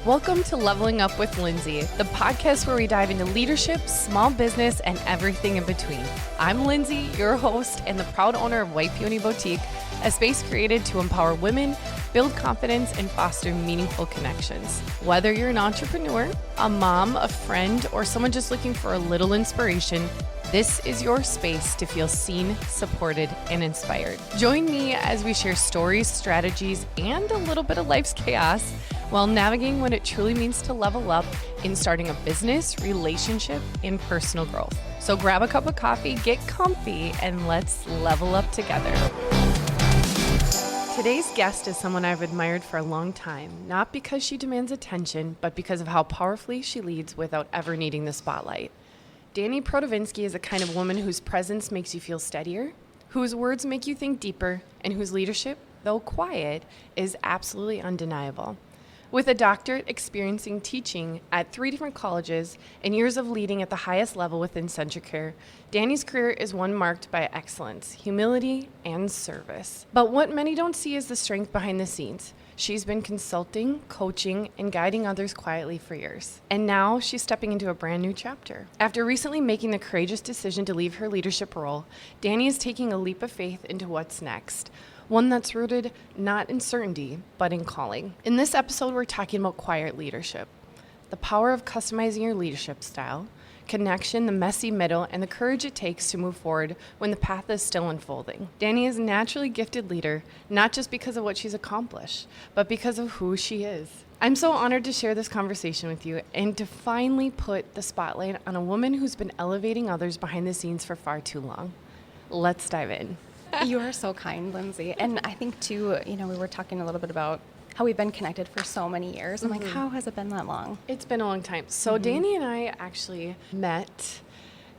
Welcome to Leveling Up with Lindsay, the podcast where we dive into leadership, small business, and everything in between. I'm Lindsay, your host and the proud owner of White Peony Boutique, a space created to empower women, build confidence, and foster meaningful connections. Whether you're an entrepreneur, a mom, a friend, or someone just looking for a little inspiration, this is your space to feel seen, supported, and inspired. Join me as we share stories, strategies, and a little bit of life's chaos while navigating what it truly means to level up in starting a business, relationship, and personal growth. So grab a cup of coffee, get comfy, and let's level up together. Today's guest is someone I've admired for a long time, not because she demands attention, but because of how powerfully she leads without ever needing the spotlight. Dani Prosky is a kind of woman whose presence makes you feel steadier, whose words make you think deeper, and whose leadership, though quiet, is absolutely undeniable. With a doctorate experiencing teaching at 3 different colleges and years of leading at the highest level within CentraCare, Dani's career is one marked by excellence, humility, and service. But what many don't see is the strength behind the scenes. She's been consulting, coaching, and guiding others quietly for years. And now she's stepping into a brand new chapter. After recently making the courageous decision to leave her leadership role, Dani is taking a leap of faith into what's next. One that's rooted not in certainty, but in calling. In this episode, we're talking about quiet leadership, the power of customizing your leadership style, connection, the messy middle, and the courage it takes to move forward when the path is still unfolding. Dani is a naturally gifted leader, not just because of what she's accomplished, but because of who she is. I'm so honored to share this conversation with you and to finally put the spotlight on a woman who's been elevating others behind the scenes for far too long. Let's dive in. You are so kind, Lindsay. And I think, too, we were talking a little bit about how we've been connected for so many years. I'm like, how has it been that long? It's been a long time. So Dani and I actually met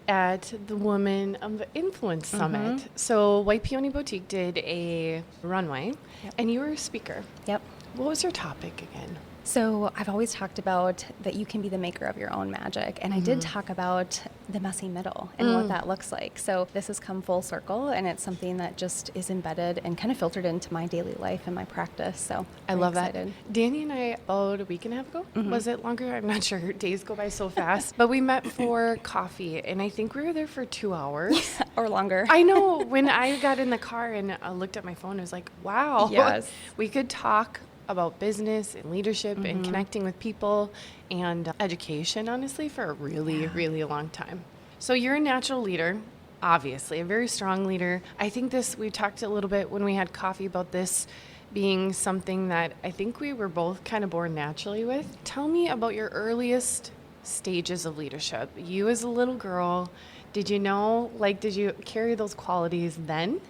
at the Women of Influence Summit. So White Peony Boutique did a runway, and you were a speaker. Yep. What was your topic again? So I've always talked about that you can be the maker of your own magic. And I did talk about the messy middle and what that looks like. So this has come full circle, and it's something that just is embedded and kind of filtered into my daily life and my practice. So I love excited. that. Dani and I, about a week and a half ago, was it longer? I'm not sure. Days go by so fast. But we met for coffee, and I think we were there for 2 hours. Or longer. I know. When I got in the car and I looked at my phone, I was like, wow. Yes. We could talk about business and leadership and connecting with people and education, honestly, for a really, really long time. So you're a natural leader, obviously, a very strong leader. I think we talked a little bit when we had coffee about this being something that I think we were both kind of born naturally with. Tell me about your earliest stages of leadership. You as a little girl, did you carry those qualities then?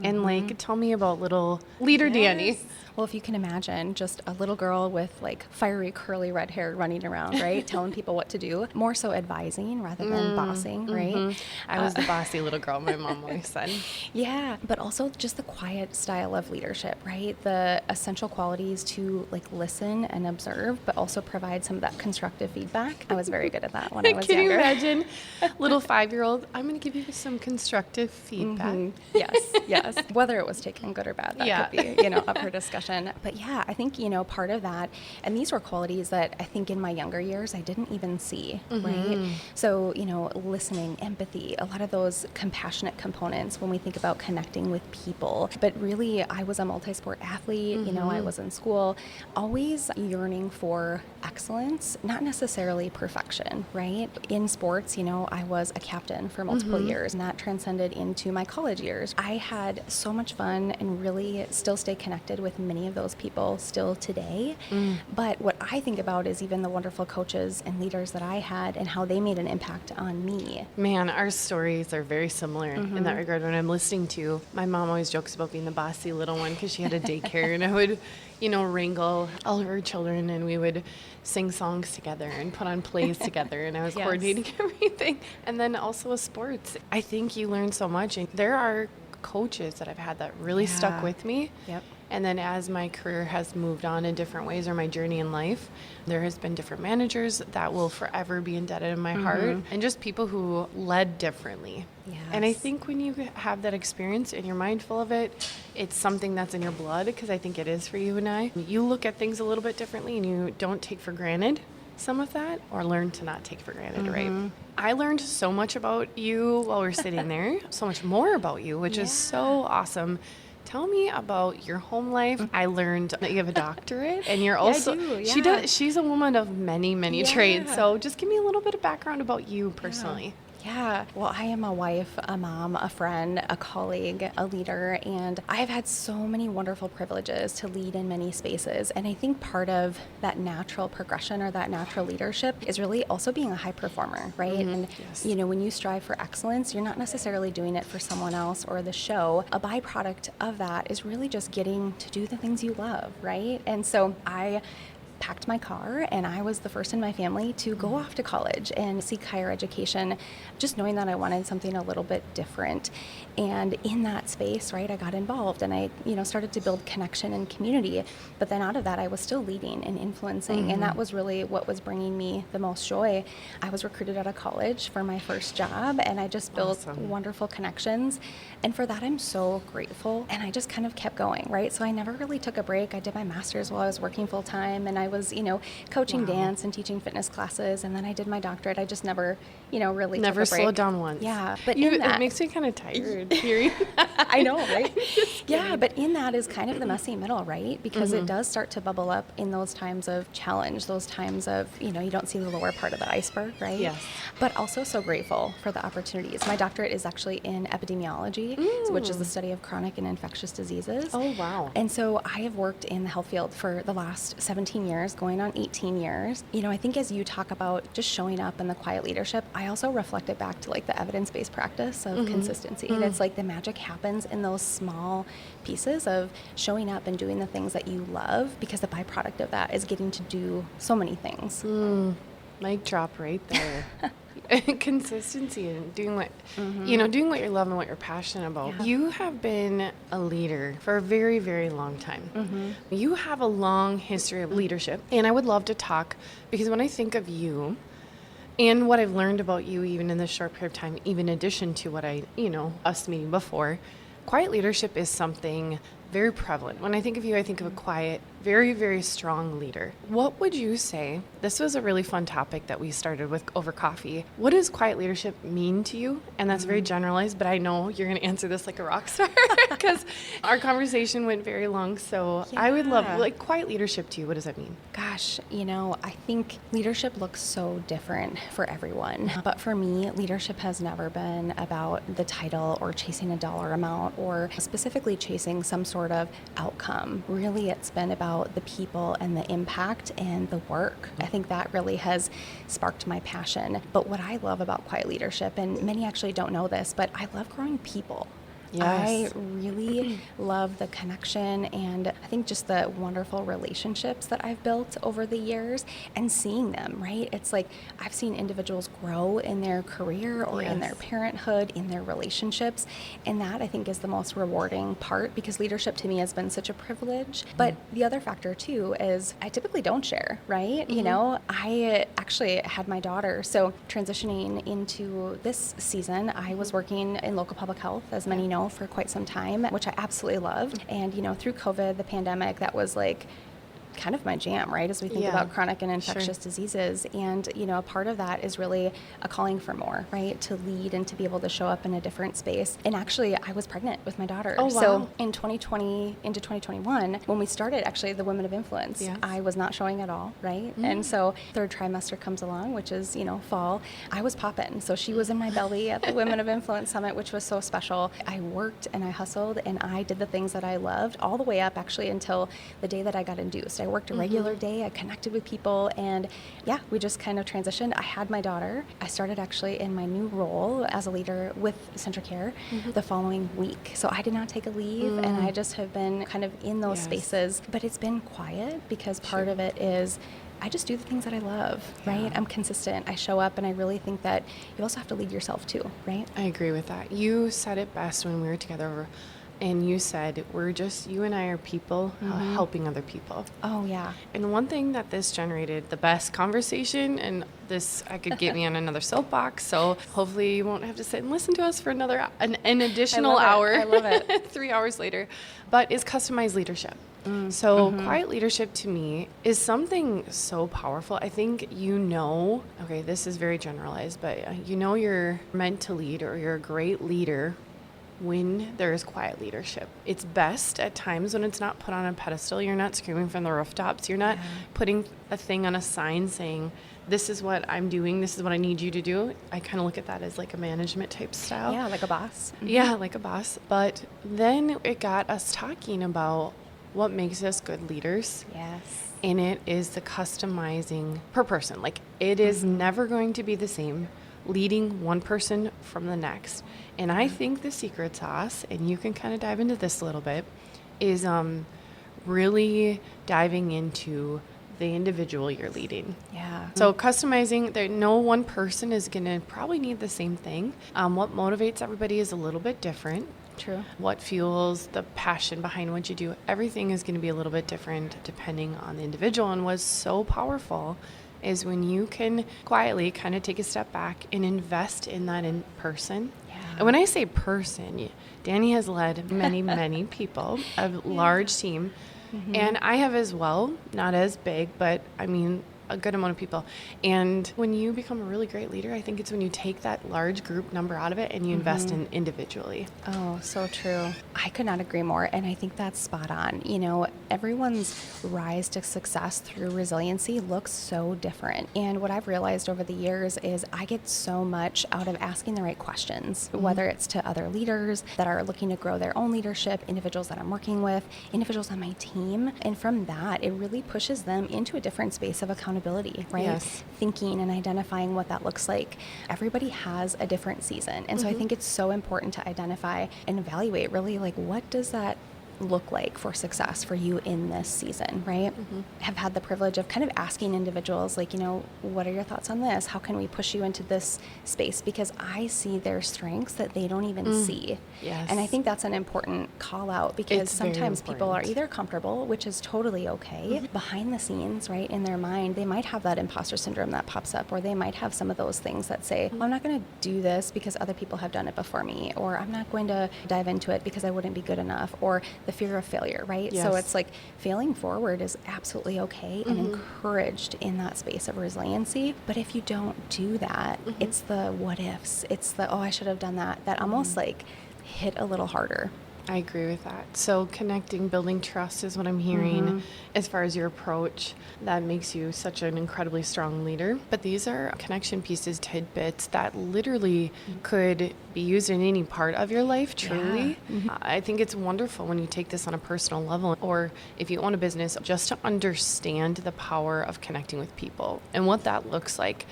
And tell me about little leader Dani. Well, if you can imagine just a little girl with fiery curly red hair running around, right? Telling people what to do, more so advising rather than bossing, right? I was the bossy little girl, my mom always said. Yeah, but also just the quiet style of leadership, right? The essential qualities to listen and observe, but also provide some of that constructive feedback. I was very good at that when I was Can younger. you imagine, little 5-year-old, I'm going to give you some constructive feedback. Yes. Whether it was taken good or bad, that could be, up for discussion. But yeah, I think, part of that, and these were qualities that I think in my younger years I didn't even see, right? So, listening, empathy, a lot of those compassionate components when we think about connecting with people. But really, I was a multi-sport athlete, I was in school, always yearning for excellence, not necessarily perfection, right? In sports, I was a captain for multiple years, and that transcended into my college years. I had so much fun and really still stay connected with many of those people still today. But what I think about is even the wonderful coaches and leaders that I had and how they made an impact on me. Man, our stories are very similar in that regard. When I'm listening to, my mom always jokes about being the bossy little one because she had a daycare, and I would, wrangle all of her children, and we would sing songs together and put on plays together, and I was coordinating everything. And then also with sports, I think you learn so much. And there are coaches that I've had that really stuck with me. Yep. And then as my career has moved on in different ways, or my journey in life, there has been different managers that will forever be indebted in my heart, and just people who led differently. Yes. And I think when you have that experience and you're mindful of it, it's something that's in your blood, because I think it is for you and I. You look at things a little bit differently, and you don't take for granted some of that, or learn to not take for granted, right? I learned so much about you while we're sitting there, so much more about you, which is so awesome. Tell me about your home life. I learned that you have a doctorate, and you're also, she's a woman of many trades. So just give me a little bit of background about you personally. Yeah. Well, I am a wife, a mom, a friend, a colleague, a leader, and I've had so many wonderful privileges to lead in many spaces. And I think part of that natural progression or that natural leadership is really also being a high performer, right? And, you know, when you strive for excellence, you're not necessarily doing it for someone else or the show. A byproduct of that is really just getting to do the things you love, right? And so I packed my car, and I was the first in my family to go off to college and seek higher education, just knowing that I wanted something a little bit different. And in that space, right, I got involved, and I, you know, started to build connection and community. But then out of that, I was still leading and influencing, and that was really what was bringing me the most joy. I was recruited out of college for my first job, and I just built wonderful connections. And for that, I'm so grateful. And I just kind of kept going, right? So I never really took a break. I did my master's while I was working full time, and I was, you know, coaching dance and teaching fitness classes, and then I did my doctorate. I just never, you know, really never took a break. slowed down once. Yeah, but it makes me kind of tired hearing that. I know, right? Yeah, but in that is kind of the messy middle, right? Because it does start to bubble up in those times of challenge, those times of, you know, you don't see the lower part of the iceberg, right? Yes. But also so grateful for the opportunities. My doctorate is actually in epidemiology, which is the study of chronic and infectious diseases. Oh, wow. And so I have worked in the health field for the last 17 years, going on 18 years. You know, I think as you talk about just showing up and the quiet leadership, I also reflect it back to like the evidence-based practice of consistency. And it's like the magic happens in those small pieces of showing up and doing the things that you love, because the byproduct of that is getting to do so many things. Mic drop right there. Consistency and doing what you know, doing what you love and what you're passionate about. Yeah. You have been a leader for a very, very long time. You have a long history of leadership, and I would love to talk, because when I think of you and what I've learned about you, even in this short period of time, even in addition to what I, you know, us meeting before, quiet leadership is something very prevalent. When I think of you, I think of a quiet, very, very strong leader. What would you say? This was a really fun topic that we started with over coffee. What does quiet leadership mean to you? And that's very generalized, but I know you're going to answer this like a rock star, because our conversation went very long. So I would love, like, quiet leadership to you. What does that mean? Gosh, you know, I think leadership looks so different for everyone. But for me, leadership has never been about the title or chasing a dollar amount or specifically chasing some sort of outcome. Really, it's been about the people and the impact and the work. I think that really has sparked my passion. But what I love about quiet leadership, and many actually don't know this, but I love growing people. Yes. I really love the connection, and I think just the wonderful relationships that I've built over the years and seeing them, right? It's like I've seen individuals grow in their career or in their parenthood, in their relationships, and that I think is the most rewarding part, because leadership to me has been such a privilege. But the other factor too is I typically don't share, right? You know, I actually had my daughter, so transitioning into this season, I was working in local public health, as many know, for quite some time, which I absolutely loved. And, you know, through COVID, the pandemic, that was like kind of my jam, right, as we think about chronic and infectious diseases. And, you know, a part of that is really a calling for more, right, to lead and to be able to show up in a different space. And actually, I was pregnant with my daughter. Oh, wow. So in 2020 into 2021, when we started actually the Women of Influence, I was not showing at all, right? And so third trimester comes along, which is, you know, fall. I was popping. So she was in my belly at the Women of Influence Summit, which was so special. I worked and I hustled and I did the things that I loved all the way up actually until the day that I got induced. I worked a regular day, I connected with people, and we just kind of transitioned. I had my daughter. I started actually in my new role as a leader with CentraCare the following week. So I did not take a leave, and I just have been kind of in those spaces. But it's been quiet, because part of it is I just do the things that I love, right? I'm consistent. I show up, and I really think that you also have to lead yourself too, right? I agree with that. You said it best when we were together over and you said, you and I are people helping other people. Oh, yeah. And one thing that this generated the best conversation, and this, I could get me on another soapbox, so hopefully you won't have to sit and listen to us for an additional hour. I love it. 3 hours later, but is customized leadership. So quiet leadership to me is something so powerful. I think okay, this is very generalized, but you're meant to lead, or you're a great leader when there is quiet leadership. It's best at times when it's not put on a pedestal. You're not screaming from the rooftops. You're not putting a thing on a sign saying, this is what I'm doing, this is what I need you to do. I kind of look at that as like a management type style. Yeah, like a boss. Yeah, like a boss. But then it got us talking about what makes us good leaders. Yes. And it is the customizing per person. Like, it is never going to be the same leading one person from the next. And I think the secret sauce, and you can kind of dive into this a little bit, is really diving into the individual you're leading. Yeah. So customizing, no one person is going to probably need the same thing. What motivates everybody is a little bit different. True. What fuels the passion behind what you do, everything is going to be a little bit different depending on the individual. And what's so powerful is when you can quietly kind of take a step back and invest in that in person. Yeah. And when I say person, Dani has led many, many people, a large team. And I have as well, not as big, but I mean, a good amount of people. And when you become a really great leader, I think it's when you take that large group number out of it and you invest in individually. Oh, so true. I could not agree more. And I think that's spot on. Everyone's rise to success through resiliency looks so different. And what I've realized over the years is I get so much out of asking the right questions, whether it's to other leaders that are looking to grow their own leadership, individuals that I'm working with, individuals on my team. And from that, it really pushes them into a different space of accountability. Right? Yes. Thinking and identifying what that looks like. Everybody has a different season. And so I think it's so important to identify and evaluate really like, what does that look like for success for you in this season, right? Have had the privilege of kind of asking individuals like, what are your thoughts on this? How can we push you into this space? Because I see their strengths that they don't even see. Yes. And I think that's an important call out because It's very sometimes people are important. either comfortable, which is totally okay, behind the scenes, right? In their mind, they might have that imposter syndrome that pops up, or they might have some of those things that say, well, I'm not going to do this because other people have done it before me, or I'm not going to dive into it because I wouldn't be good enough, or the fear of failure, right? Yes. So it's like failing forward is absolutely okay and encouraged in that space of resiliency. But if you don't do that, it's the what ifs, it's the, I should have done that, that almost like hit a little harder. I agree with that. So connecting, building trust is what I'm hearing as far as your approach. That makes you such an incredibly strong leader. But these are connection pieces, tidbits that literally could be used in any part of your life, truly. I think it's wonderful when you take this on a personal level, or if you own a business, just to understand the power of connecting with people and what that looks like.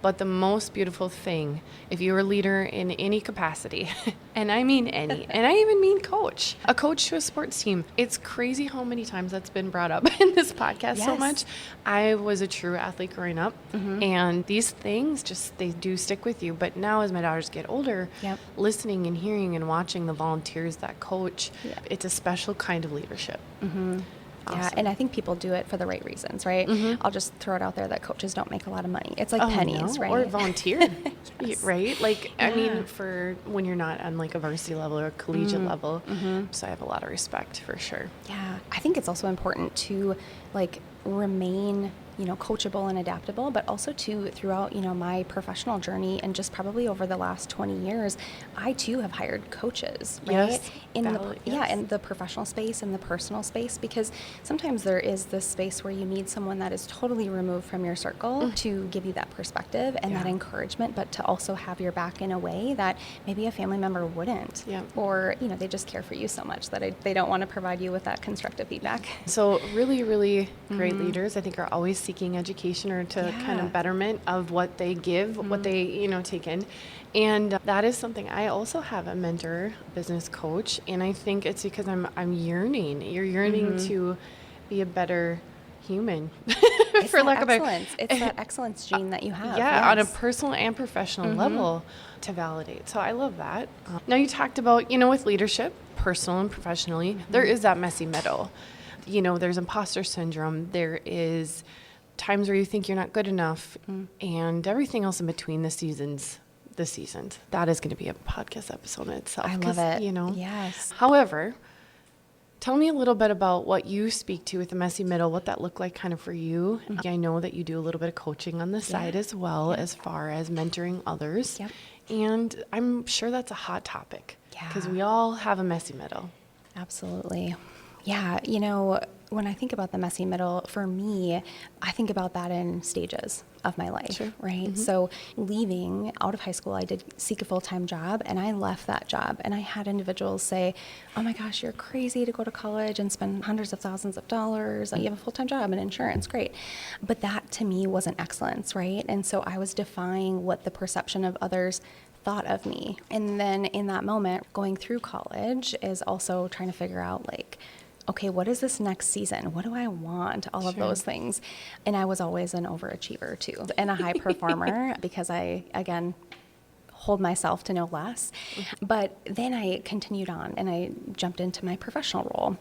But the most beautiful thing, if you're a leader in any capacity, and I mean any, and I even mean coach, a coach to a sports team, it's crazy how many times that's been brought up in this podcast so much. I was a true athlete growing up, and these things they do stick with you. But now as my daughters get older, listening and hearing and watching the volunteers that coach, it's a special kind of leadership. Yeah, Awesome. and I think people do it for the right reasons, right? I'll just throw it out there that coaches don't make a lot of money. It's like pennies, right? Or volunteer, Yes. right? Like, I mean, for when you're not on like a varsity level or a collegiate level. So I have a lot of respect for sure. Yeah, I think it's also important to like remain coachable and adaptable, but also throughout, my professional journey and just probably over the last 20 years, I too have hired coaches, right? Yes. In the professional space and the personal space, because sometimes there is this space where you need someone that is totally removed from your circle to give you that perspective and that encouragement, but to also have your back in a way that maybe a family member wouldn't, or, they just care for you so much that they don't want to provide you with that constructive feedback. So really, really great leaders, I think, are always seeking education or to kind of betterment of what they give, what they, take in. And that is something. I also have a mentor, business coach, and I think it's because I'm yearning. You're yearning to be a better human, It's for that lack of a excellence. It's that excellence gene that you have. yeah, on a Yes. personal and professional level to validate. So I love that. Now you talked about, with leadership, personal and professionally, there is that messy middle. There's imposter syndrome. There is times where you think you're not good enough, and everything else in between the seasons. That is going to be a podcast episode in itself. I love it. Yes. However, tell me a little bit about what you speak to with the messy middle, what that looked like kind of for you. I know that you do a little bit of coaching on the side as well, as far as mentoring others. Yep. And I'm sure that's a hot topic because Yeah. we all have a messy middle. Absolutely. Yeah. When I think about the messy middle, for me, I think about that in stages of my life, Sure. right? So leaving out of high school, I did seek a full-time job, and I left that job. And I had individuals say, oh my gosh, you're crazy to go to college and spend hundreds of thousands of dollars. You have a full-time job and insurance, great. But that to me wasn't excellence, right? And so I was defying what the perception of others thought of me. And then in that moment, going through college is also trying to figure out okay, what is this next season? What do I want? All of those things. And I was always an overachiever too, and a high performer because I, again, hold myself to no less. But then I continued on and I jumped into my professional role.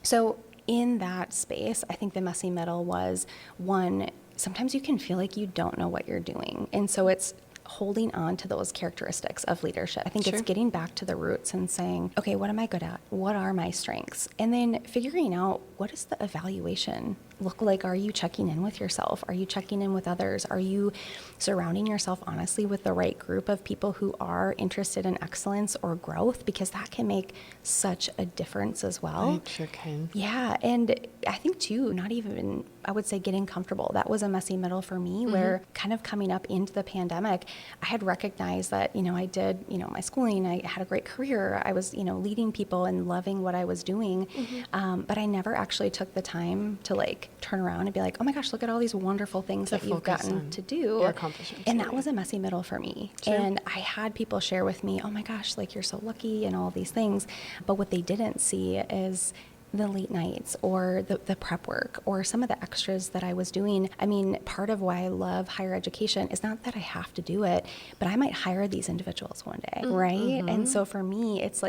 So in that space, I think the messy middle was one, sometimes you can feel like you don't know what you're doing. And so it's holding on to those characteristics of leadership. I think it's getting back to the roots and saying, okay, what am I good at? What are my strengths? And then figuring out, what does the evaluation look like? Are you checking in with yourself? Are you checking in with others? Are you surrounding yourself honestly with the right group of people who are interested in excellence or growth? Because that can make such a difference as well. It sure can. Yeah. And I think too, not even, I would say, getting comfortable. That was a messy middle for me where kind of coming up into the pandemic, I had recognized that, I did, my schooling, I had a great career. I was, leading people and loving what I was doing. But I never actually took the time to turn around and be like, oh my gosh, look at all these wonderful things that you've gotten to do. Your accomplishments. And that was a messy middle for me. Sure. And I had people share with me, oh my gosh, you're so lucky and all these things. But what they didn't see is the late nights or the prep work or some of the extras that I was doing. I mean, part of why I love higher education is not that I have to do it, but I might hire these individuals one day, right? And so for me, it's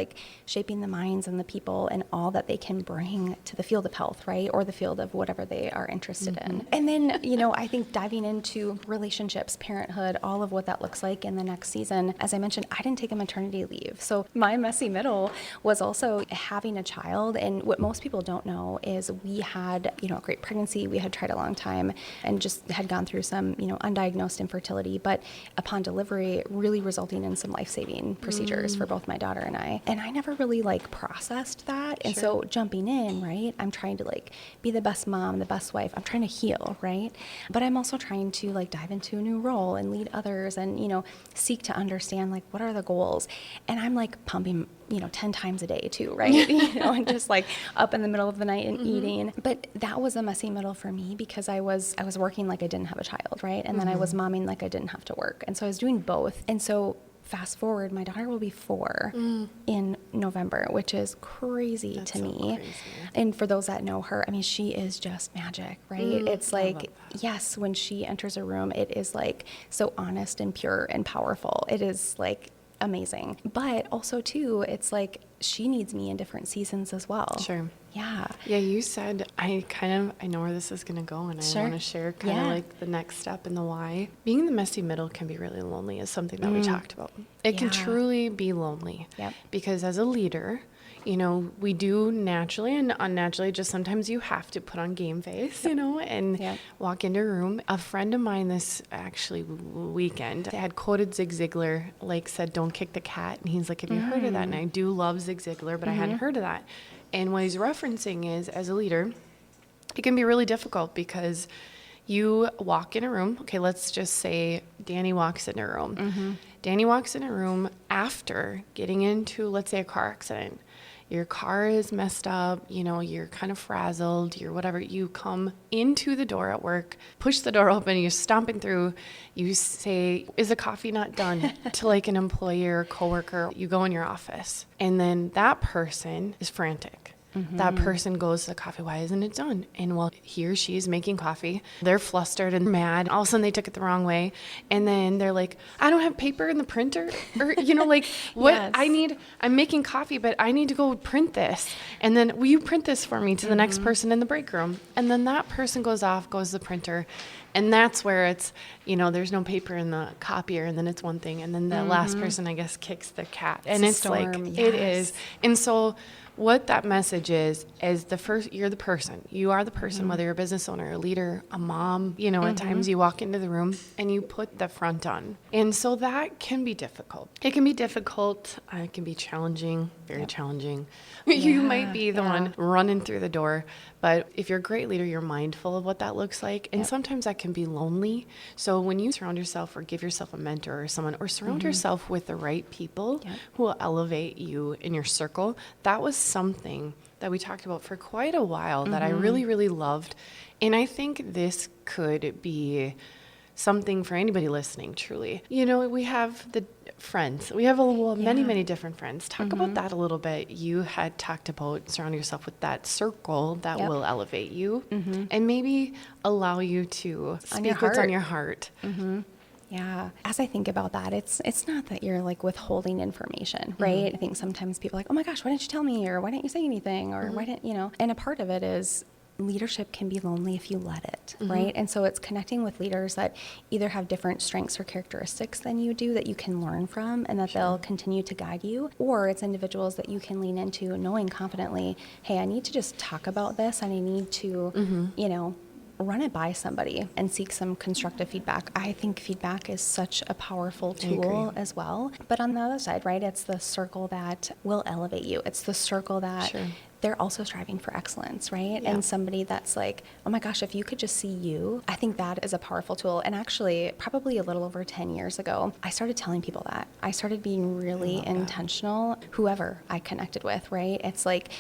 shaping the minds and the people and all that they can bring to the field of health, right? Or the field of whatever they are interested in. And then, I think diving into relationships, parenthood, all of what that looks like in the next season. As I mentioned, I didn't take a maternity leave. So my messy middle was also having a child. And what most people don't know is we had, a great pregnancy. We had tried a long time and just had gone through some, undiagnosed infertility, but upon delivery, really resulting in some life-saving procedures for both my daughter and I. And I never really processed that. And so jumping in, right, I'm trying to be the best mom, the best wife. I'm trying to heal, right? But I'm also trying to dive into a new role and lead others and, seek to understand what are the goals. And I'm pumping 10 times a day too, right? And just up in the middle of the night and eating. But that was a messy middle for me because I was working like I didn't have a child, right? And then I was momming like I didn't have to work. And so I was doing both. And so fast forward, my daughter will be 4 in November, which is crazy to me. Crazy. And for those that know her, I mean, she is just magic, right? It's yes, when she enters a room, it is so honest and pure and powerful. It is amazing. But also too, it's she needs me in different seasons as well. Sure. Yeah. Yeah, you said, I know where this is going to go, and I want to share kind of the next step and the why. Being in the messy middle can be really lonely is something that we talked about. It can truly be lonely. Yep. Because as a leader, we do naturally and unnaturally, just sometimes you have to put on game face, and walk into a room. A friend of mine this weekend had quoted Zig Ziglar, said, don't kick the cat. And he's like, have you heard of that? And I do love Zig Ziglar, but I hadn't heard of that. And what he's referencing is, as a leader, it can be really difficult because you walk in a room. Okay, let's just say Dani walks in a room. Dani walks in a room after getting into, let's say, a car accident. Your car is messed up, you're kind of frazzled, you're whatever. You come into the door at work, push the door open, you're stomping through, you say, is the coffee not done? To an employee or coworker, you go in your office. And then that person is frantic. That person goes to the coffee, why isn't it done? And while he or she is making coffee, they're flustered and mad. All of a sudden they took it the wrong way. And then they're like, I don't have paper in the printer. Or, like what Yes. I'm making coffee, but I need to go print this. And then will you print this for me to the next person in the break room? And then that person goes off, goes to the printer. And that's where it's, there's no paper in the copier, and then it's one thing. And then the last person, I guess, kicks the cat. And it's like, it is. And so what that message is you're the person. You are the person, whether you're a business owner, a leader, a mom, at times you walk into the room and you put the front on. And so that can be difficult. It can be difficult. It can be challenging, very challenging. You might be the one running through the door. But if you're a great leader, you're mindful of what that looks like. And sometimes that can be lonely. So when you surround yourself or give yourself a mentor or someone, or surround yourself with the right people who will elevate you in your circle, that was something that we talked about for quite a while that I really, really loved. And I think this could be something for anybody listening, truly. We have the friends. We have many different friends. Talk about that a little bit. You had talked about surrounding yourself with that circle that will elevate you and maybe allow you to speak what's on your heart. Yeah. As I think about that, it's not that you're like withholding information, right? I think sometimes people are like, oh my gosh, why didn't you tell me? Or why didn't you say anything? Or why didn't, and a part of it is leadership can be lonely if you let it, right? And so it's connecting with leaders that either have different strengths or characteristics than you do that you can learn from and that they'll continue to guide you, or it's individuals that you can lean into knowing confidently, hey, I need to just talk about this and I need to, run it by somebody and seek some constructive feedback. I think feedback is such a powerful tool as well. But on the other side, right, it's the circle that will elevate you. It's the circle that they're also striving for excellence, right? Yeah. And somebody that's like, oh my gosh, if you could just see you, I think that is a powerful tool. And actually, probably a little over 10 years ago, I started telling people that. I started being really intentional, whoever I connected with, right? It's like,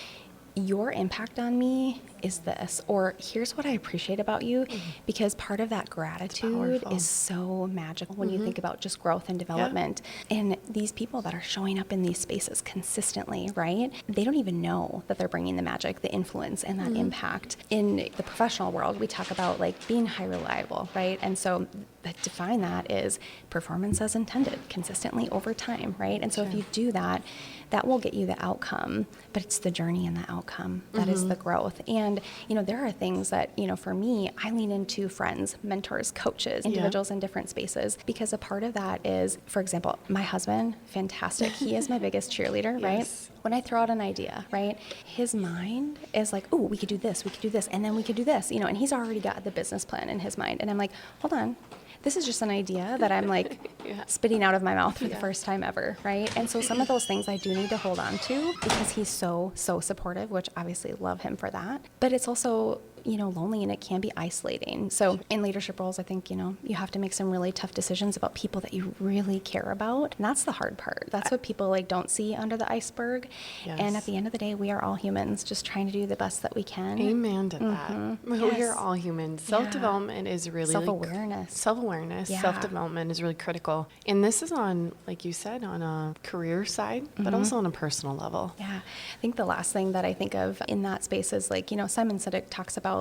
your impact on me is this, or here's what I appreciate about you, because part of that gratitude is so magical when you think about just growth and development. And these people that are showing up in these spaces consistently, right? They don't even know that they're bringing the magic, the influence, and that impact. In the professional world, we talk about like being high reliable, right? And so define that is performance as intended, consistently over time, right? And so if you do that, that will get you the outcome, but it's the journey and the outcome that is the growth. And, there are things that, for me, I lean into friends, mentors, coaches, individuals in different spaces, because a part of that is, for example, my husband, fantastic. He is my biggest cheerleader, right? When I throw out an idea, right, his mind is like, oh, we could do this, and then we could do this, and he's already got the business plan in his mind. And I'm like, hold on. This is just an idea that I'm like spitting out of my mouth for the first time ever, right? And so some of those things I do need to hold on to because he's so supportive, which obviously love him for that. But it's also, lonely and it can be isolating. So in leadership roles, I think, you have to make some really tough decisions about people that you really care about. And that's the hard part. That's what people don't see under the iceberg. Yes. And at the end of the day, we are all humans just trying to do the best that we can. Amen to that. We are all humans. Self-development is really self-awareness. Self-development is really critical. And this is on, like you said, on a career side, but also on a personal level. Yeah. I think the last thing that I think of in that space is Simon Sinek talks about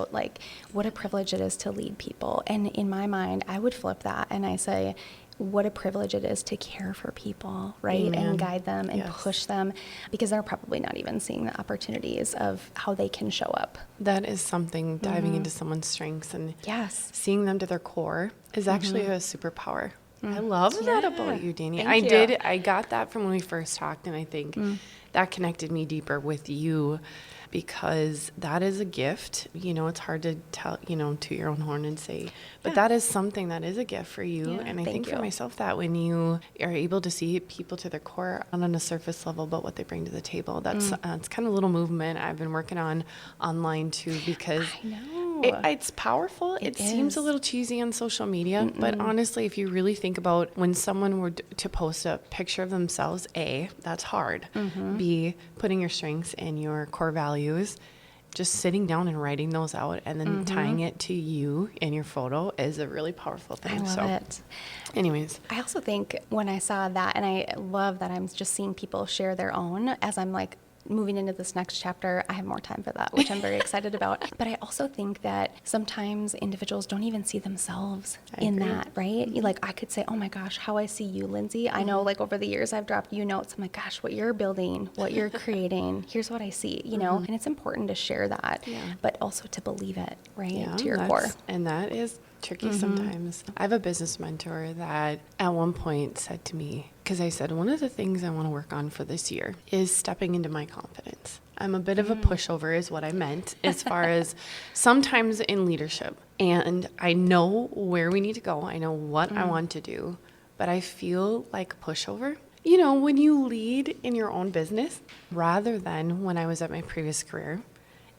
what a privilege it is to lead people. And in my mind, I would flip that and I say, what a privilege it is to care for people, right? Amen. And guide them and push them, because they're probably not even seeing the opportunities of how they can show up. That is something, diving into someone's strengths and seeing them to their core is actually a superpower. I love that about you, Dani. I got that from when we first talked, and I think that connected me deeper with you, because that is a gift. It's hard to tell, to your own horn and say, but that is something that is a gift for you. And I think for myself that when you are able to see people to their core, not on a surface level, but what they bring to the table, that's it's kind of a little movement I've been working on online too, because I know. It's powerful. It seems a little cheesy on social media, but honestly, if you really think about when someone were to post a picture of themselves, A, that's hard. B, putting your strengths and your core values, just sitting down and writing those out and then tying it to you in your photo is a really powerful thing. I love it. Anyways. I also think when I saw that, and I love that I'm just seeing people share their own as I'm moving into this next chapter, I have more time for that, which I'm very excited about. But I also think that sometimes individuals don't even see themselves in that, right? Like I could say, oh my gosh, how I see you, Lindsay. I know like over the years I've dropped you notes. I'm like, gosh, what you're building, what you're creating, here's what I see, you know? And it's important to share that, but also to believe it, right? To your core. And that is tricky sometimes. I have a business mentor that at one point said to me, because I said, one of the things I want to work on for this year is stepping into my confidence. I'm a bit of a pushover is what I meant as far as sometimes in leadership. And I know where we need to go. I know what I want to do, but I feel like a pushover. You know, when you lead in your own business, rather than when I was at my previous career,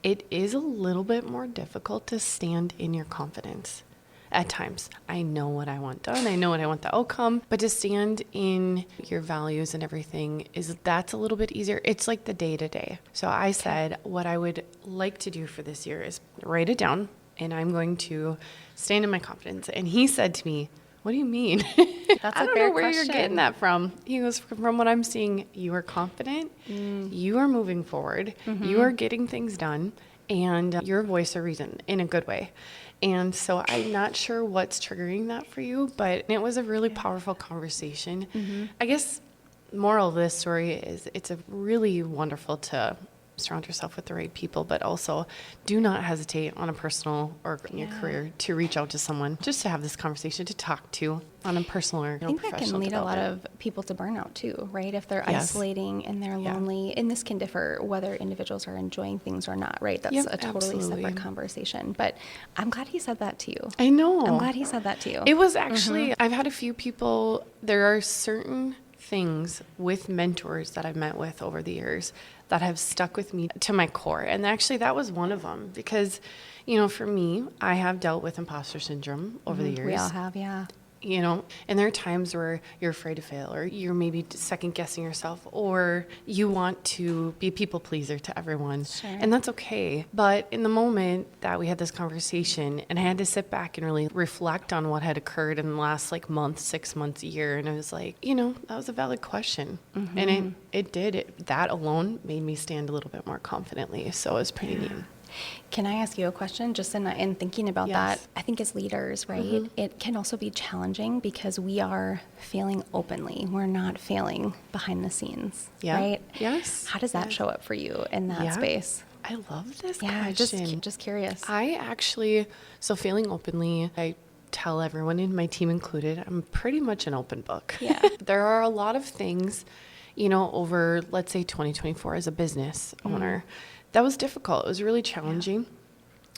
it is a little bit more difficult to stand in your confidence. At times, I know what I want done. I know what I want the outcome, but to stand in your values and everything that's a little bit easier. It's like the day to day. So I said, what I would like to do for this year is write it down, and I'm going to stand in my confidence. And he said to me, what do you mean? That's I don't know where you're getting that from. He goes, from what I'm seeing, you are confident, you are moving forward, you are getting things done, and your voice of reason in a good way. And so I'm not sure what's triggering that for you, but it was a really powerful conversation. I guess moral of this story is it's a really wonderful to surround yourself with the right people, but also do not hesitate on a personal or in your career to reach out to someone just to have this conversation, to talk to on a personal or I think that professional can lead a lot development. of people to burnout too, right? If they're isolating and they're lonely, and this can differ whether individuals are enjoying things or not, right? That's a totally separate conversation. But I'm glad he said that to you. I know. I'm glad he said that to you. It was actually, I've had a few people, there are certain things with mentors that I've met with over the years that have stuck with me to my core. And actually that was one of them because, you know, for me, I have dealt with imposter syndrome over the years. We all have, You know, and there are times where you're afraid to fail, or you're maybe second guessing yourself, or you want to be a people pleaser to everyone. Sure. And that's okay. But in the moment that we had this conversation, and I had to sit back and really reflect on what had occurred in the last like month, 6 months, a year. And I was like, you know, that was a valid question. And that alone made me stand a little bit more confidently. So it was pretty neat. Can I ask you a question just in thinking about that? I think as leaders, right, it can also be challenging because we are failing openly. We're not failing behind the scenes, right? Yes. How does that show up for you in that space? I love this Yeah, question. just curious. So failing openly, I tell everyone, in my team included, I'm pretty much an open book. Yeah. There are a lot of things, you know, over, let's say 2024 as a business owner, that was difficult. It was really challenging.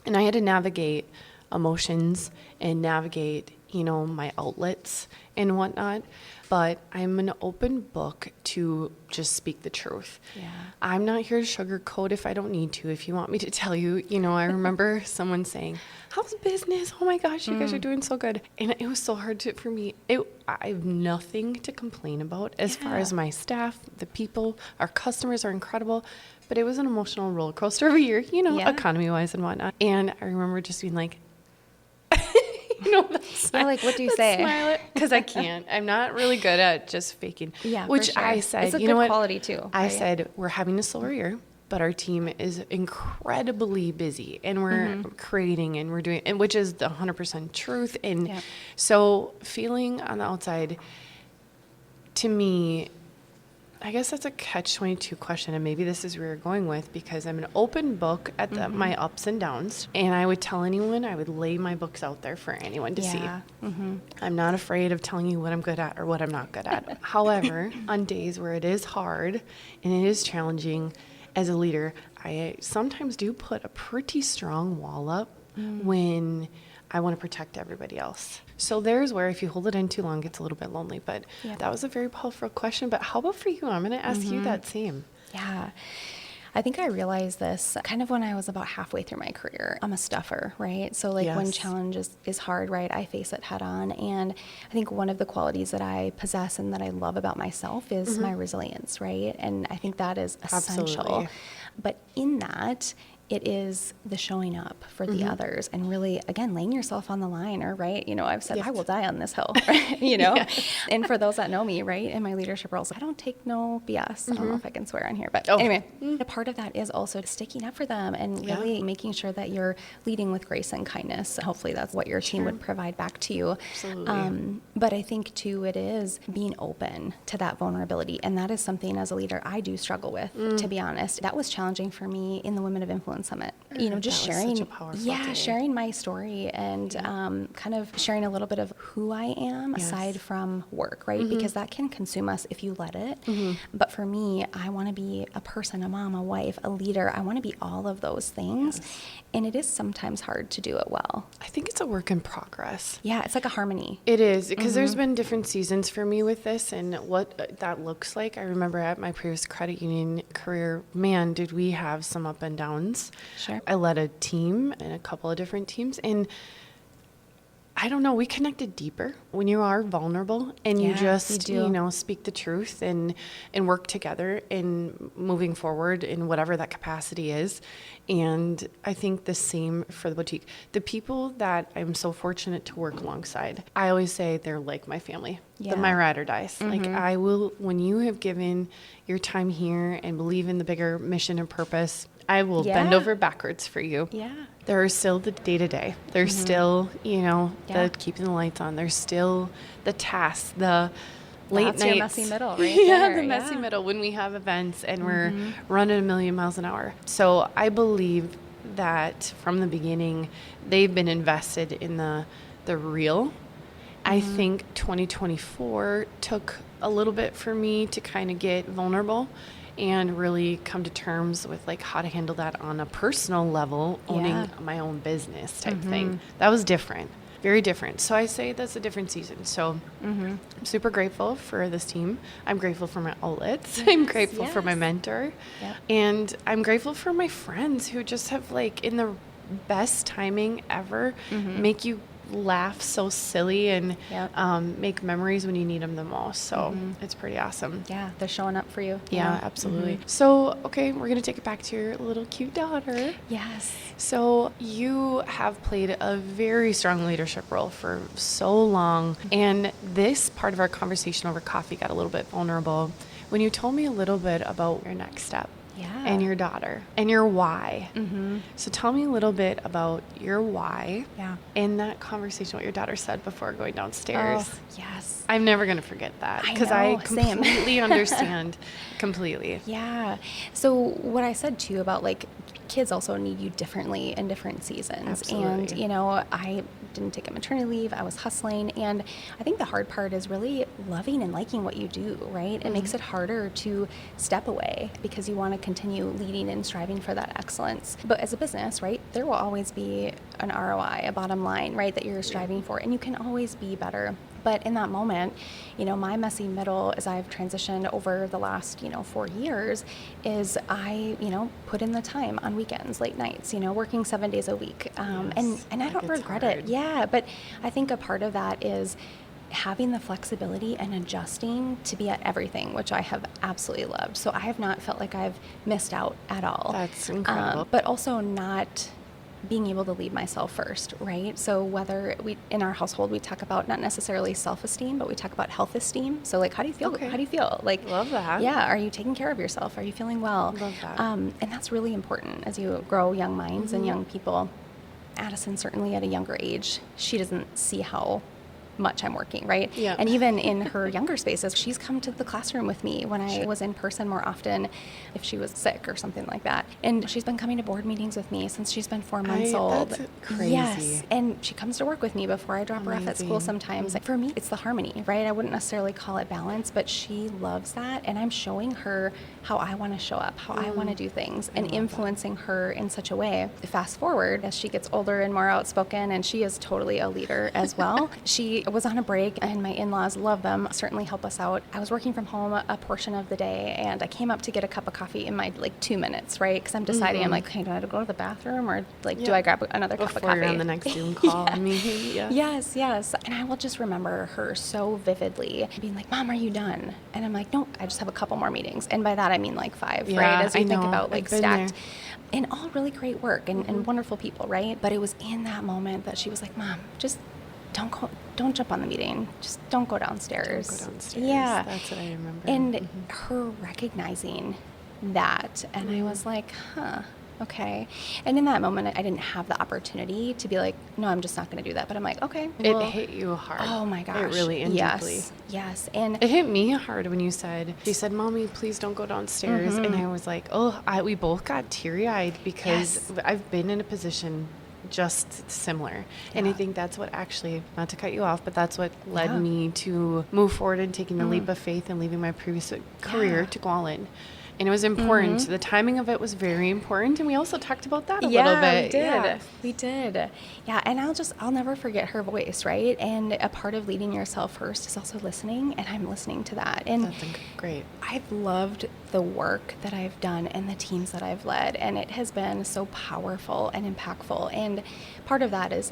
And I had to navigate emotions and navigate, you know, my outlets and whatnot. But I'm an open book to just speak the truth. Yeah. I'm not here to sugarcoat if I don't need to. If you want me to tell you, you know, I remember someone saying, how's business? Oh my gosh, you guys are doing so good. And it was so hard for me. I have nothing to complain about as far as my staff, the people, our customers are incredible. But it was an emotional roller coaster of a year, you know, economy-wise and whatnot. And I remember just being like, you know, like, what do you say? Smile because I can't. I'm not really good at just faking. Yeah, which for sure. I said, it's a you know good what? Quality too. I said we're having a slower year, but our team is incredibly busy, and we're creating, and we're doing, and which is the 100% truth. And so, feeling on the outside, to me, I guess that's a catch-22 question, and maybe this is where you're going with, because I'm an open book at my ups and downs, and I would tell anyone, I would lay my books out there for anyone to see. I'm not afraid of telling you what I'm good at or what I'm not good at. However, on days where it is hard and it is challenging as a leader, I sometimes do put a pretty strong wall up when I want to protect everybody else. So there's where if you hold it in too long, it's a little bit lonely. But that was a very powerful question. But how about for you? I'm going to ask you that same. Yeah. I think I realized this kind of when I was about halfway through my career. I'm a stuffer, right? So like when challenge is hard, right, I face it head on. And I think one of the qualities that I possess and that I love about myself is my resilience, right? And I think that is essential. Absolutely. But in that, it is the showing up for the others and really, again, laying yourself on the line, or right. I've said, I will die on this hill, right? And for those that know me, right, in my leadership roles, I don't take no BS. I don't know if I can swear on here, but anyway, a part of that is also sticking up for them and really making sure that you're leading with grace and kindness. Hopefully that's what your team would provide back to you. Absolutely. But I think too, it is being open to that vulnerability. And that is something as a leader I do struggle with, to be honest. That was challenging for me in the Women of Influence Summit. Just sharing, such a powerful day. sharing my story and kind of sharing a little bit of who I am aside from work, right? Because that can consume us if you let it. But for me, I want to be a person, a mom, a wife, a leader. I want to be all of those things. And it is sometimes hard to do it well. I think it's a work in progress. Yeah, it's like a harmony. It is, because there's been different seasons for me with this and what that looks like. I remember at my previous credit union career, man, did we have some up and downs. Sure. I led a team and a couple of different teams, and I don't know, we connected deeper when you are vulnerable and you just, speak the truth and work together in moving forward in whatever that capacity is. And I think the same for the boutique. The people that I'm so fortunate to work alongside, I always say they're like my family. They're my ride or dies. Like I will, when you have given your time here and believe in the bigger mission and purpose, I will bend over backwards for you. Yeah. There are still the day-to-day. There's still, the keeping the lights on. There's still the tasks, the late That's nights. your messy middle right Yeah, there. the messy middle when we have events and we're running a million miles an hour. So I believe that from the beginning, they've been invested in the real. I think 2024 took a little bit for me to kind of get vulnerable and really come to terms with like how to handle that on a personal level, owning my own business type thing. That was different, very different. So I say that's a different season. So I'm super grateful for this team. I'm grateful for my outlets. I'm grateful for my mentor. And I'm grateful for my friends who just have like in the best timing ever make you laugh so silly and make memories when you need them the most. So it's pretty awesome. Yeah, they're showing up for you. Yeah, absolutely. So, okay, we're going to take it back to your little cute daughter. Yes. So you have played a very strong leadership role for so long. And this part of our conversation over coffee got a little bit vulnerable when you told me a little bit about your next step. And your daughter and your why. So tell me a little bit about your why in that conversation, what your daughter said before going downstairs. Oh, yes. I'm never going to forget that because I completely understand completely. Yeah. So what I said too about like kids also need you differently in different seasons. Absolutely. And, I didn't take a maternity leave. I was hustling. And I think the hard part is really loving and liking what you do, right? It makes it harder to step away because you want to continue leading and striving for that excellence. But as a business, right, there will always be an ROI, a bottom line, right, that you're striving for. And you can always be better. But in that moment, my messy middle as I've transitioned over the last, 4 years is I, put in the time on weekends, late nights, working 7 days a week. And I don't regret it. Yeah. But I think a part of that is having the flexibility and adjusting to be at everything, which I have absolutely loved. So I have not felt like I've missed out at all. That's incredible. But also not being able to lead myself first, right? So whether in our household, we talk about not necessarily self-esteem, but we talk about health-esteem. So like, how do you feel? Okay. How do you feel? Like, love that. Yeah. Are you taking care of yourself? Are you feeling well? Love that. And that's really important as you grow young minds and young people. Addison, certainly at a younger age, she doesn't see how much I'm working, right? Yeah. And even in her younger spaces, she's come to the classroom with me when I was in person more often if she was sick or something like that. And she's been coming to board meetings with me since she's been 4 months old. That's crazy. Yes. And she comes to work with me before I drop her off at school sometimes. For me, it's the harmony, right? I wouldn't necessarily call it balance, but she loves that. And I'm showing her how I want to show up, how I want to do things, and influencing her in such a way. Fast forward, as she gets older and more outspoken, and she is totally a leader as well, she was on a break, and my in-laws, love them, certainly help us out. I was working from home a portion of the day, and I came up to get a cup of coffee in my 2 minutes, right? Because I'm deciding, I'm like, okay, do I have to go to the bathroom, or do I grab another cup of coffee? Before you're on the next Zoom call. Yes. And I will just remember her so vividly being like, Mom, are you done? And I'm like, nope, I just have a couple more meetings. And by that, I mean 5, right? As we think about stacked. And all really great work and wonderful people, right? But it was in that moment that she was like, Mom, just don't jump on the meeting. Just don't go downstairs. Don't go downstairs. Yeah. That's what I remember. And her recognizing that. And I was like, okay. And in that moment, I didn't have the opportunity to be like, no, I'm just not going to do that. But I'm like, okay. Well, it hit you hard. Oh my gosh. It really deeply. Yes. And it hit me hard when she said, Mommy, please don't go downstairs. And I was like, we both got teary-eyed because I've been in a position just similar. And I think that's what actually, not to cut you off, but that's what led me to move forward and taking the leap of faith and leaving my previous career to go all in. And it was important. The timing of it was very important. And we also talked about that a little bit. We did. Yeah. And I'll never forget her voice, right? And a part of leading yourself first is also listening. And I'm listening to that. And that's great. I've loved the work that I've done and the teams that I've led. And it has been so powerful and impactful. And part of that is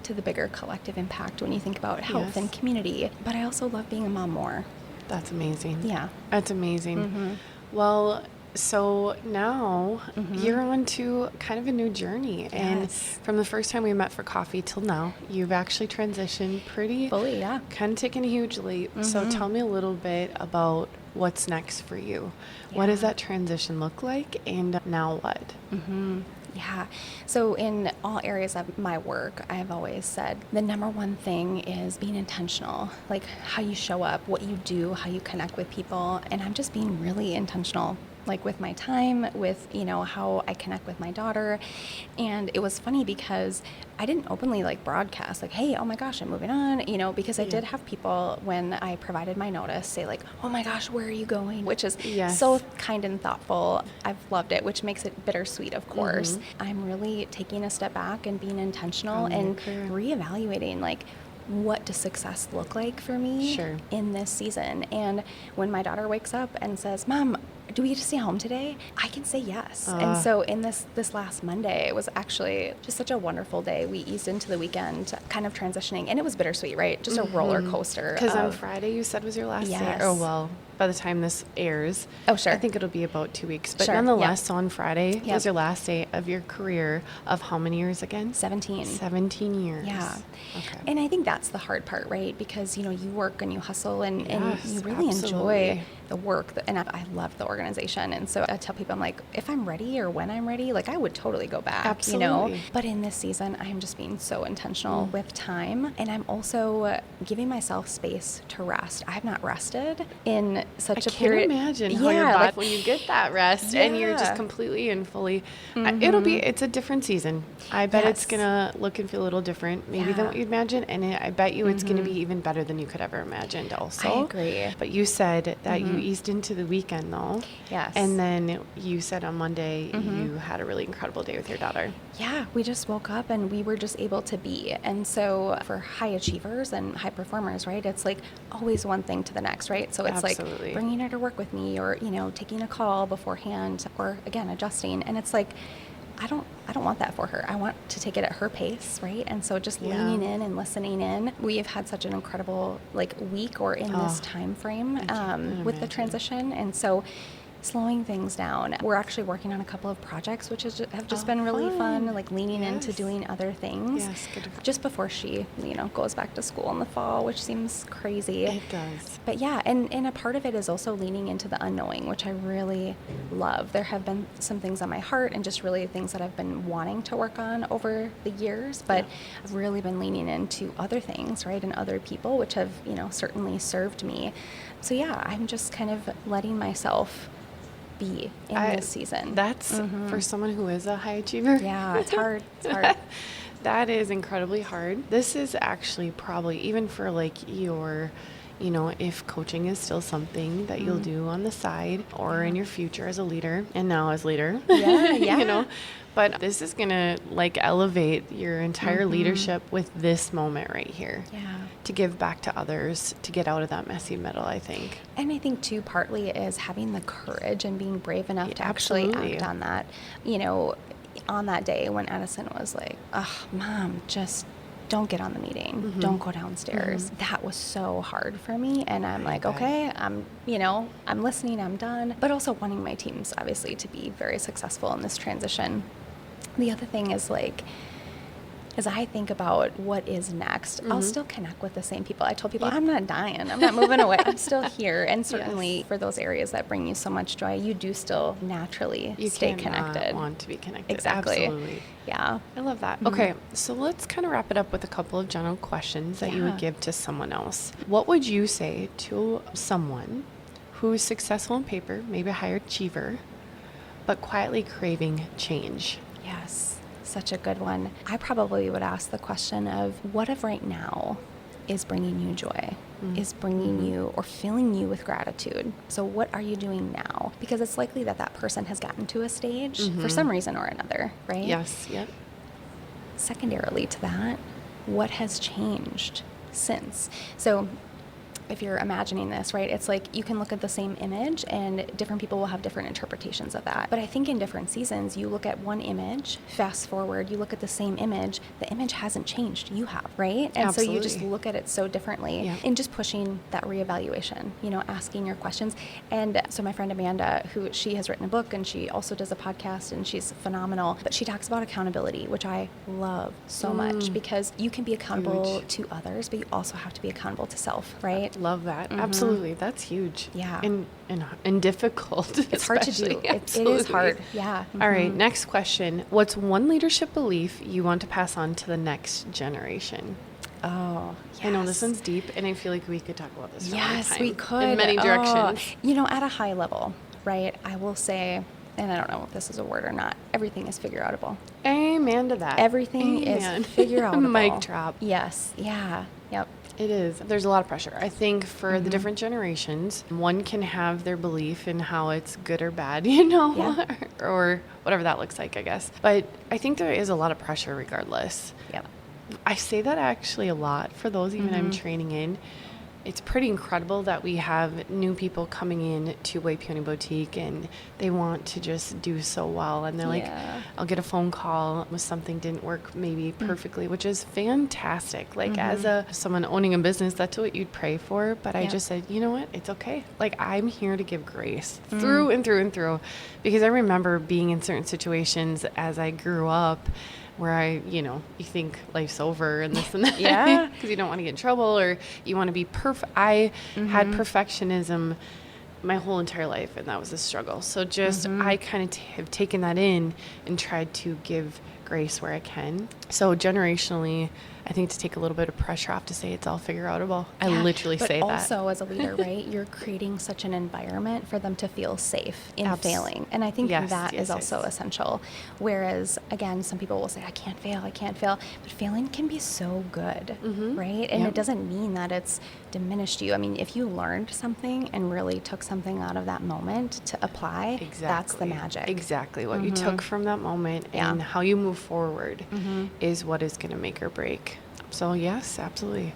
to the bigger collective impact when you think about health and community. But I also love being a mom more. That's amazing. Yeah. That's amazing. Well, so now you're on to kind of a new journey. And from the first time we met for coffee till now, you've actually transitioned pretty fully, kind of taken a huge leap. So tell me a little bit about what's next for you. What does that transition look like? And now what? Yeah. So in all areas of my work, I've always said the number one thing is being intentional, how you show up, what you do, how you connect with people. And I'm just being really intentional, with my time, with, how I connect with my daughter. And it was funny because I didn't openly broadcast hey, oh my gosh, I'm moving on, because I did have people when I provided my notice say oh my gosh, where are you going? Which is so kind and thoughtful. I've loved it, which makes it bittersweet, of course. I'm really taking a step back and being intentional and reevaluating what does success look like for me in this season? And when my daughter wakes up and says, Mom, do we get to stay home today? I can say yes. And so in this last Monday, it was actually just such a wonderful day. We eased into the weekend, kind of transitioning, and it was bittersweet, right? Just a roller coaster. Because on Friday you said was your last day. Oh, well, by the time this airs, I think it'll be about 2 weeks. But nonetheless, so on Friday was your last day of your career of how many years again? 17. 17 years. Yeah. Okay. And I think that's the hard part, right? Because, you work and you hustle and you really enjoy the work. And I love the organization. And so I tell people, I'm like, if I'm ready or when I'm ready, I would totally go back, Absolutely. But in this season, I'm just being so intentional with time. And I'm also giving myself space to rest. I have not rested in such a period. I can't imagine how your body, when you get that rest and you're just completely and fully, it's a different season. I bet it's going to look and feel a little different maybe than what you imagine. And I bet you it's going to be even better than you could ever imagined also. I agree. But you said that you eased into the weekend though. Yes. And then you said on Monday you had a really incredible day with your daughter. Yeah, we just woke up and we were just able to be. And so for high achievers and high performers, right, it's always one thing to the next, right? So it's bringing her to work with me or, taking a call beforehand or again, adjusting. And it's I don't want that for her. I want to take it at her pace, right? And so just leaning in and listening in. We have had such an incredible week or in this time frame with the transition. And so slowing things down. We're actually working on a couple of projects, which have just been really fun, leaning into doing other things. Yes, good. Just before she, goes back to school in the fall, which seems crazy. It does. But yeah, and a part of it is also leaning into the unknowing, which I really love. There have been some things on my heart and just really things that I've been wanting to work on over the years, but I've really been leaning into other things, right, and other people, which have, certainly served me. So yeah, I'm just kind of letting myself be in this season. That's for someone who is a high achiever. Yeah, it's hard. It's hard. That is incredibly hard. This is actually probably even for your you know, if coaching is still something that you'll do on the side or in your future as a leader and now as leader, you know, but this is going to like elevate your entire leadership with this moment right here. To give back to others, to get out of that messy middle, I think. And I think too, partly is having the courage and being brave enough to actually act on that. You know, on that day when Edison was like, "Oh, Mom, just don't get on the meeting. Don't go downstairs." That was so hard for me. And I'm like, okay, I'm listening, I'm done. But also wanting my teams, obviously, to be very successful in this transition. The other thing is like, as I think about what is next, I'll still connect with the same people. I told people, I'm not dying. I'm not moving away. I'm still here. And certainly for those areas that bring you so much joy, you do still naturally stay connected. You want to be connected. Exactly. Absolutely. Yeah. I love that. Okay, so let's kind of wrap it up with a couple of general questions that you would give to someone else. What would you say to someone who is successful on paper, maybe a higher achiever, but quietly craving change? Yes. Such a good one. I probably would ask the question of what if right now is bringing you joy, is bringing you or filling you with gratitude. So what are you doing now? Because it's likely that that person has gotten to a stage for some reason or another, right? Yes. Yep. Secondarily to that, what has changed since? So if you're imagining this, right, it's like you can look at the same image and different people will have different interpretations of that. But I think in different seasons, you look at one image, fast forward, you look at the same image, the image hasn't changed, you have, right? And so you just look at it so differently and just pushing that reevaluation, you know, asking your questions. And so my friend Amanda, she has written a book and she also does a podcast and she's phenomenal, but she talks about accountability, which I love so much because you can be accountable to others, but you also have to be accountable to self, right? Love that. Absolutely. That's huge. Yeah. And difficult. It's hard to do. It is hard. Yeah. All right. Next question. What's one leadership belief you want to pass on to the next generation? Oh, yes. I know this one's deep, and I feel like we could talk about this for a long time. Yes, we could. In many directions. You know, at a high level, right, I will say, and I don't know if this is a word or not, everything is figure-outable. Amen to that. Everything is figure-outable. Mic drop. Yes. Yeah. Yep. It is. There's a lot of pressure. I think for the different generations, one can have their belief in how it's good or bad, you know, or whatever that looks like, I guess. But I think there is a lot of pressure regardless. Yep. I say that actually a lot for those even I'm training in. It's pretty incredible that we have new people coming in to Way Peony Boutique and they want to just do so well. And they're like, I'll get a phone call with something didn't work maybe perfectly, which is fantastic. Like as someone owning a business, that's what you'd pray for. But I just said, you know what? It's okay. Like I'm here to give grace through and through and through. Because I remember being in certain situations as I grew up where you think life's over and this and that. Yeah. Because you don't want to get in trouble or you want to be perfect. I had perfectionism my whole entire life, and that was a struggle. So just I kind of have taken that in and tried to give grace where I can. So generationally, I think to take a little bit of pressure off to say it's all figure-outable. I literally say that. But also as a leader, right, you're creating such an environment for them to feel safe in failing. And I think that is also essential. Whereas, again, some people will say, I can't fail. But failing can be so good, right? And it doesn't mean that it's diminished you. I mean, if you learned something and really took something out of that moment to apply, that's the magic. Exactly. What you took from that moment and how you move forward is what is going to make or break. So yes, absolutely.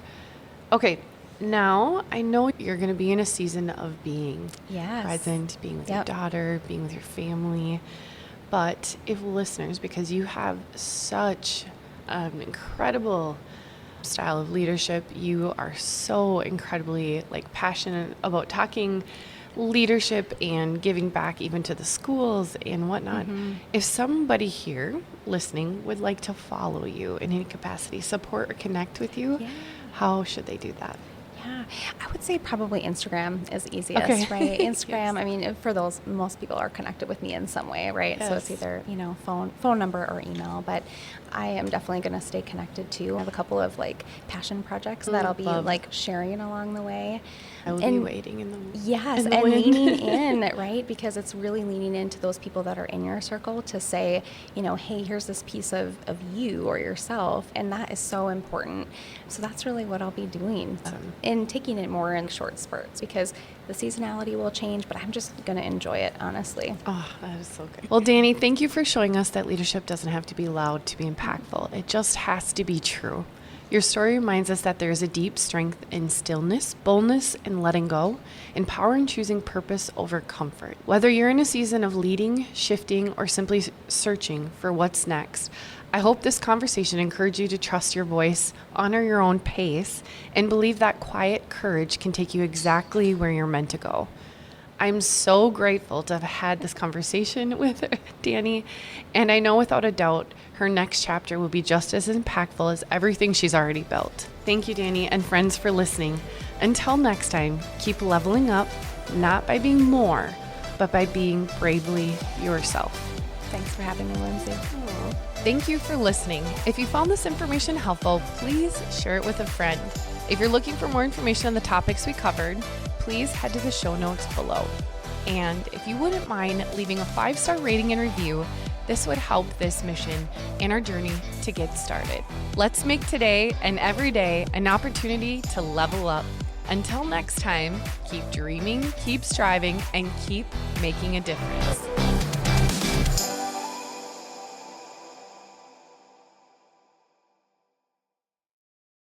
Okay, now I know you're going to be in a season of being present, being with your daughter, being with your family. But if listeners, because you have such an incredible style of leadership, you are so incredibly passionate about talking leadership and giving back even to the schools and whatnot. If somebody here listening would like to follow you in any capacity, support or connect with you, how should they do that? Yeah, I would say probably Instagram is easiest, right? Instagram, I mean, for those, most people are connected with me in some way, right? So it's either, phone number or email, but I am definitely going to stay connected too. I have a couple of passion projects that I'll be sharing along the way. I will be waiting in the Yes, and leaning in, right? Because it's really leaning into those people that are in your circle to say, hey, here's this piece of you or yourself, and that is so important. So that's really what I'll be doing and taking it more in short spurts, because the seasonality will change, but I'm just going to enjoy it, honestly. Oh, that is so good. Well, Dani, thank you for showing us that leadership doesn't have to be loud to be impactful. It just has to be true. Your story reminds us that there is a deep strength in stillness, boldness, and letting go, and power in choosing purpose over comfort. Whether you're in a season of leading, shifting, or simply searching for what's next, I hope this conversation encouraged you to trust your voice, honor your own pace, and believe that quiet courage can take you exactly where you're meant to go. I'm so grateful to have had this conversation with Dani, and I know without a doubt her next chapter will be just as impactful as everything she's already built. Thank you, Dani, and friends, for listening. Until next time, keep leveling up, not by being more, but by being bravely yourself. Thanks for having me, Lindsay. Thank you for listening. If you found this information helpful, please share it with a friend. If you're looking for more information on the topics we covered, please head to the show notes below. And if you wouldn't mind leaving a 5-star rating and review, this would help this mission and our journey to get started. Let's make today and every day an opportunity to level up. Until next time, keep dreaming, keep striving, and keep making a difference.